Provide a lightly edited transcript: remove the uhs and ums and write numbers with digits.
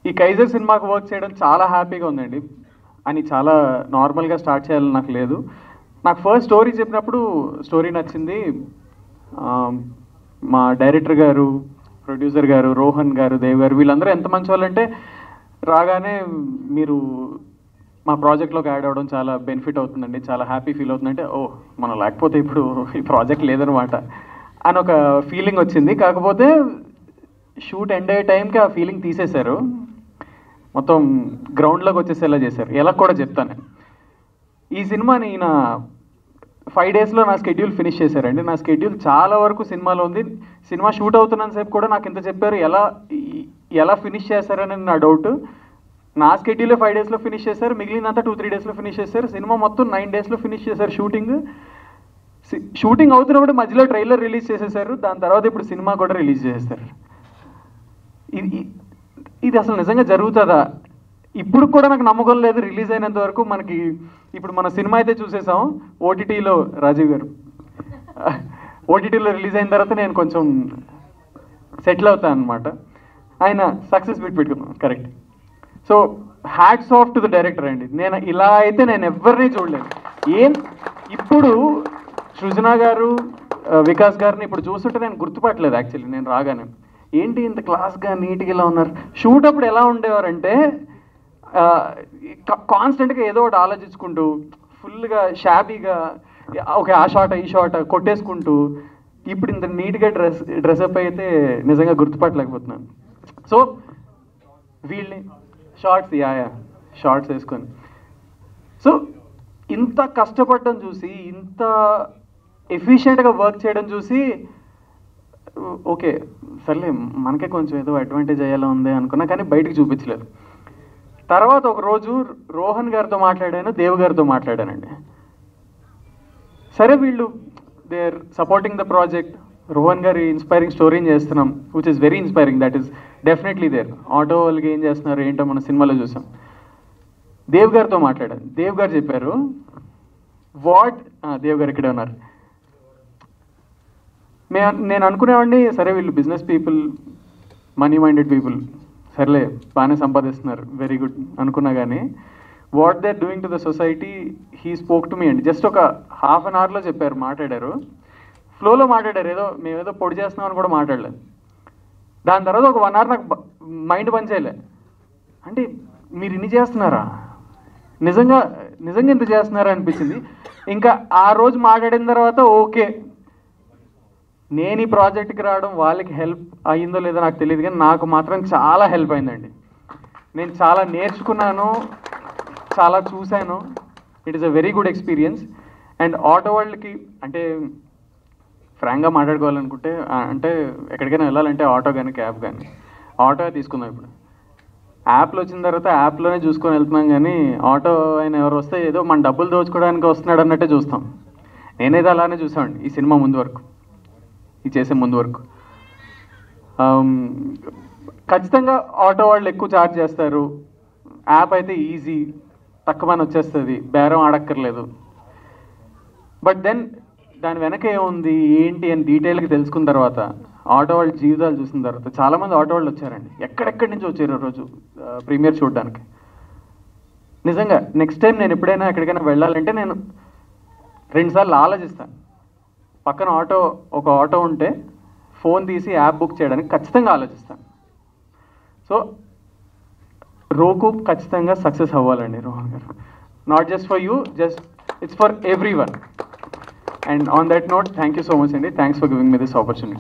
ఈ కైజర్ సినిమాకి వర్క్ చేయడం చాలా హ్యాపీగా ఉందండి. అని చాలా నార్మల్గా స్టార్ట్ చేయాలని నాకు లేదు. నాకు ఫస్ట్ స్టోరీ చెప్పినప్పుడు స్టోరీ నచ్చింది. మా డైరెక్టర్ గారు, ప్రొడ్యూసర్ గారు, రోహన్ గారు, దేవ్ గారు వీళ్ళందరూ ఎంత మంచి వాళ్ళంటే రాగానే మీరు మా ప్రాజెక్ట్లోకి యాడ్ అవ్వడం చాలా బెనిఫిట్ అవుతుందండి, చాలా హ్యాపీ ఫీల్ అవుతుందంటే ఓ మనం లేకపోతే ఇప్పుడు ఈ ప్రాజెక్ట్ లేదనమాట అని ఒక ఫీలింగ్ వచ్చింది. కాకపోతే షూట్ ఎండ్ అయ్యే టైంకి ఆ ఫీలింగ్ తీసేశారు, మొత్తం గ్రౌండ్లోకి వచ్చేసేలా చేశారు. ఎలా కూడా చెప్తాను, ఈ సినిమాని నా 5 డేస్లో నా స్కెడ్యూల్ ఫినిష్ చేశారండి. నా స్కెడ్యూల్ చాలా వరకు సినిమాలో ఉంది. సినిమా షూట్ అవుతున్నంత సేపు కూడా నాకు ఇంత చెప్పారు, ఎలా ఫినిష్ చేశారని నా డౌట్. నా స్కెడ్యూలే 5 డేస్లో ఫినిష్ చేశారు, మిగిలినంతా 2-3 డేస్లో ఫినిష్ చేశారు. సినిమా మొత్తం 9 డేస్లో ఫినిష్ చేశారు. షూటింగ్ అవుతున్నప్పుడు మధ్యలో ట్రైలర్ రిలీజ్ చేసేసారు, దాని తర్వాత ఇప్పుడు సినిమా కూడా రిలీజ్ చేసేసారు. ఇది అసలు నిజంగా జరుగుతుందా? ఇప్పుడు కూడా నాకు నమ్మకం లేదు. రిలీజ్ అయినంత వరకు మనకి ఇప్పుడు మన సినిమా అయితే చూసేసాం ఓటీటీలో, రాజీవ్ గారు ఓటీటీలో రిలీజ్ అయిన తర్వాత నేను కొంచెం సెటిల్ అవుతాను అనమాట. ఆయన సక్సెస్ పెట్టుకున్నాను, correct. So hats off to the director అండి. ఇలా అయితే నేను ఎవరిని చూడలేదు. ఇప్పుడు సృజన గారు, వికాస్ గారిని ఇప్పుడు చూస్తుంటే నేను గుర్తుపట్టలేదు యాక్చువల్లీ. నేను రాగానే ఏంటి ఇంత క్లాస్గా నీట్గా ఇలా ఉన్నారు. షూట్ అప్పుడు ఎలా ఉండేవారంటే కాన్స్టెంట్గా ఏదో ఒకటి ఆలోచించుకుంటూ ఫుల్గా షాబీగా ఓకే ఆ షాట్ ఈ షాట్ కొట్టేసుకుంటూ, ఇప్పుడు ఇంత నీట్గా డ్రెస్అప్ అయితే నిజంగా గుర్తుపట్టలేకపోతున్నాను. సో వీళ్ళని షార్ట్స్ వేసుకొని సో ఇంత కష్టపడడం చూసి, ఇంత ఎఫిషియెంట్గా వర్క్ చేయడం చూసి ఓకే సర్లే మనకే కొంచెం ఏదో అడ్వాంటేజ్ అయ్యేలా ఉంది అనుకున్నా, కానీ బయటకు చూపించలేదు. తర్వాత ఒక రోజు రోహన్ గారితో మాట్లాడాను, దేవ్ గారితో మాట్లాడానండి. సరే వీళ్ళు they are supporting the project, Rohan గారి ఇన్స్పైరింగ్ స్టోరీని చేస్తున్నాం, which is very inspiring, that is definitely there. Auto వాళ్ళకి ఏం చేస్తున్నారు ఏంటో మన సినిమాలో చూసాం. దేవ్ గారితో మాట్లాడాను, దేవ్ గారు చెప్పారు దేవ్ గారు ఇక్కడే ఉన్నారు. నేను అనుకునేవాడిని సరే వీళ్ళు business people, money minded people, సర్లే బాగానే సంపాదిస్తున్నారు, వెరీ గుడ్ అనుకున్నా. కానీ what they are doing to the society, he spoke to me అండి. జస్ట్ ఒక హాఫ్ అన్ అవర్లో చెప్పారు, మాట్లాడారు, ఫ్లోలో మాట్లాడారు, మేమేదో పొడి చేస్తున్నామని కూడా మాట్లాడలేదు. దాని తర్వాత ఒక 1 అవర్ నాకు మైండ్ పని చేయలే. అంటే మీరు ఇన్ని చేస్తున్నారా, నిజంగా ఇంత చేస్తున్నారా అనిపించింది. ఇంకా ఆ రోజు మాట్లాడిన తర్వాత ఓకే, నేను ఈ ప్రాజెక్ట్కి రావడం వాళ్ళకి హెల్ప్ అయ్యిందో లేదో నాకు తెలియదు, కానీ నాకు మాత్రం చాలా హెల్ప్ అయిందండి. నేను చాలా నేర్చుకున్నాను, చాలా చూశాను. It is a very good experience. And auto వాళ్ళకి అంటే ఫ్రాంక్గా మాట్లాడుకోవాలనుకుంటే, అంటే ఎక్కడికైనా వెళ్ళాలంటే ఆటో కానీ క్యాబ్ కానీ, ఆటో తీసుకుందాం. ఇప్పుడు యాప్లో వచ్చిన తర్వాత యాప్లోనే చూసుకొని వెళ్తున్నాం, కానీ ఆటో ఆయన ఎవరు వస్తే ఏదో మన డబ్బులు దోచుకోవడానికి వస్తున్నాడు అన్నట్టే చూస్తాం. నేనైతే అలానే చూసామండి ఈ సినిమా ముందు వరకు, ఇది చేసే ముందు వరకు. ఖచ్చితంగా ఆటో వాళ్ళు ఎక్కువ ఛార్జ్ చేస్తారు, యాప్ అయితే ఈజీ తక్కువని వచ్చేస్తుంది, బేరం ఆడక్కర్లేదు. బట్ దెన్ దాని వెనక ఏముంది ఏంటి అని డీటెయిల్గా తెలుసుకున్న తర్వాత, ఆటో వాళ్ళ జీవితాలు చూసిన తర్వాత, చాలామంది ఆటో వాళ్ళు వచ్చారండి, ఎక్కడెక్కడి నుంచి వచ్చారు రోజు ప్రీమియర్ చూడడానికి. నిజంగా నెక్స్ట్ టైం నేను ఎప్పుడైనా ఎక్కడికైనా వెళ్ళాలంటే నేను 2 సార్లు ఆలోచిస్తాను. పక్కన ఒక ఆటో ఉంటే ఫోన్ తీసి యాప్ బుక్ చేయడానికి ఖచ్చితంగా ఆలోచిస్తాను. సో రోకు ఖచ్చితంగా సక్సెస్ అవ్వాలండి రోహన్ గారు. Not just for you, it's for everyone. And on that note, thank you so much అండి. Thanks for giving me this opportunity.